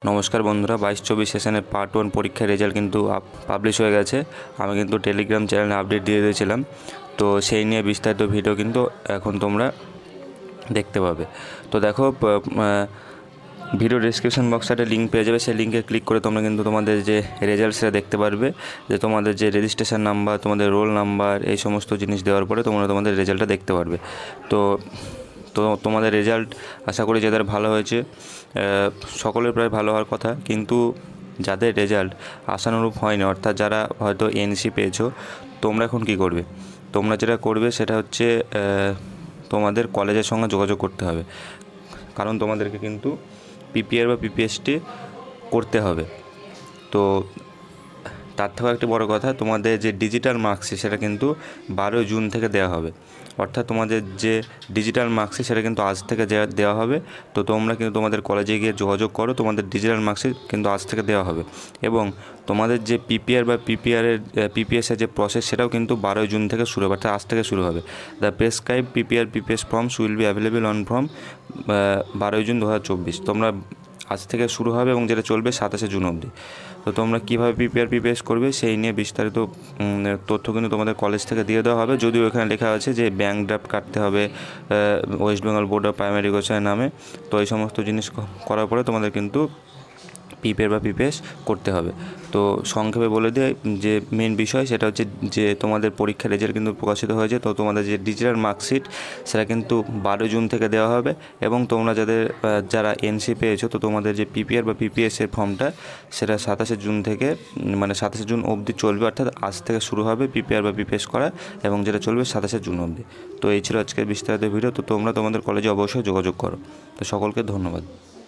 নমস্কার বন্ধুরা, 22-24 সেশনের পার্ট 1 পরীক্ষার রেজাল্ট কিন্তু পাবলিশ হয়ে গেছে। আমি কিন্তু টেলিগ্রাম চ্যানেলে আপডেট দিয়ে দিয়েছিলাম, তো সেই নিয়ে বিস্তারিত ভিডিও কিন্তু এখন তোমরা দেখতে পাবে। তো দেখো, ভিডিও ডেসক্রিপশন বক্সে একটা লিঙ্ক পেয়ে যাবে, সেই লিঙ্কে ক্লিক করে তোমরা কিন্তু তোমাদের যে রেজাল্ট সেটা দেখতে পারবে, যে তোমাদের যে রেজিস্ট্রেশন নাম্বার, তোমাদের রোল নাম্বার, এই সমস্ত জিনিস দেওয়ার পরে তোমরা তোমাদের রেজাল্টটা দেখতে পারবে। তো তোমাদের রেজাল্ট আশা করি যাদের ভালো হয়েছে, সকলের প্রায় ভালো হওয়ার কথা, কিন্তু যাদের রেজাল্ট আশানুরূপ হয়নি, অর্থাৎ যারা হয়তো এনসি পেয়েছো, তোমরা এখন কী করবে? তোমরা যেটা করবে সেটা হচ্ছে তোমাদের কলেজের সঙ্গে যোগাযোগ করতে হবে, কারণ তোমাদেরকে কিন্তু পিপিআর বা পিপিএসটি করতে হবে। তো তার থেকেও একটি বড় কথা, তোমাদের যে ডিজিটাল মার্কশিট সেটা কিন্তু 12 জুন থেকে দেওয়া হবে, অর্থাৎ তোমাদের যে ডিজিটাল মার্কশিট সেটা কিন্তু আজ থেকে দেওয়া হবে। তো তোমরা কিন্তু তোমাদের কলেজে গিয়ে যোগাযোগ করো, তোমাদের ডিজিটাল মার্কশিট কিন্তু আজ থেকে দেওয়া হবে। এবং তোমাদের যে পিপিআর বা পিপিএসের যে প্রসেস সেটাও কিন্তু 12 জুন থেকে শুরু হবে, অর্থাৎ আজ থেকে শুরু হবে। The prescribe PPR PPS forms will be available on from 12 June 2024। তোমরা আজ থেকে শুরু হবে এবং যেটা চলবে 27 জুন অবধি। তো তোমরা কীভাবে পিপিএস করবে সেই নিয়ে বিস্তারিত তথ্য কিন্তু তোমাদের কলেজ থেকে দিয়ে দেওয়া হবে, যদিও এখানে লেখা আছে যে ব্যাঙ্ক ড্রাফট কাটতে হবে West Bengal board of primary এডুকেশনের নামে। তো এই সমস্ত জিনিস করার পরে তোমাদের কিন্তু পিপিআর বা পিপিএস করতে হবে। তো সংক্ষেপে বলে দিয়ে যে মেন বিষয় সেটা হচ্ছে যে তোমাদের পরীক্ষার রেজাল্ট কিন্তু প্রকাশিত হয়েছে। তো তোমাদের যে ডিজিটাল মার্কশিট সেটা কিন্তু 12 জুন থেকে দেওয়া হবে, এবং তোমরা যারা এনসি পেয়েছো, তো তোমাদের যে পিপিআর বা পিপিএসের ফর্মটা সেটা 27 জুন থেকে, মানে 27 জুন অবধি চলবে, অর্থাৎ আজ থেকে শুরু হবে পিপিআর বা পিপিএস করা, এবং যেটা চলবে 27 জুন অবধি। তো এই ছিল আজকের বিস্তারিত ভিডিও। তো তোমরা তোমাদের কলেজে অবশ্যই যোগাযোগ করো। তো সকলকে ধন্যবাদ।